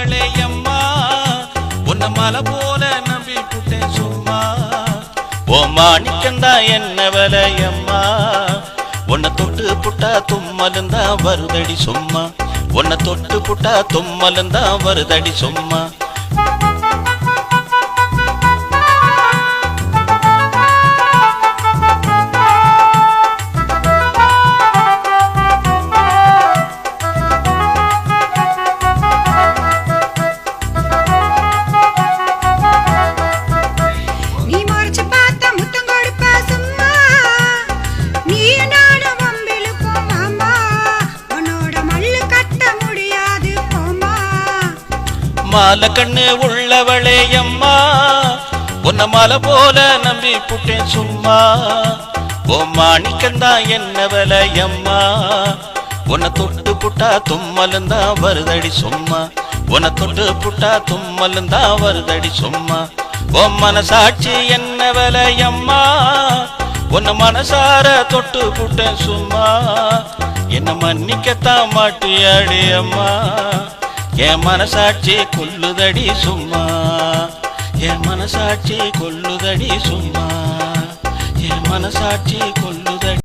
உள்ளவளே அம்மா உன்ன மலை போல நம்பி புட்டேன் சும்மா ஓ மாணிக்கந்தா என்ன விலையம்மா உன்னை தொட்டு புட்டா தும்மலுந்தா வருதடி சும்மா உன்னை தொட்டு புட்டா தும்மலுந்தா வருதடி சும்மா மாலை கண்ணு உள்ளவளே அம்மா உன்ன மலை போல நம்பி புட்டேன் சும்மா ஓ மாணிக்கந்தா என்ன விலையம்மா உன்னை தொட்டு புட்டா தும்மலுந்தா வருதடி சும்மா உன்னை தொட்டு புட்டா தும்மலுந்தா வருதடி சும்மா ஓ மனசாட்சி என்ன விலையம்மா உன்னை மனசார தொட்டு புட்டேன் சும்மா என்ன மன்னிக்கத்தான் மாட்டியாடி அம்மா என் மனசாட்சி கொல்லுதடி சும்மா என் மனசாட்சி கொல்லுதடி சும்மா என் மனசாட்சி கொல்லுதடி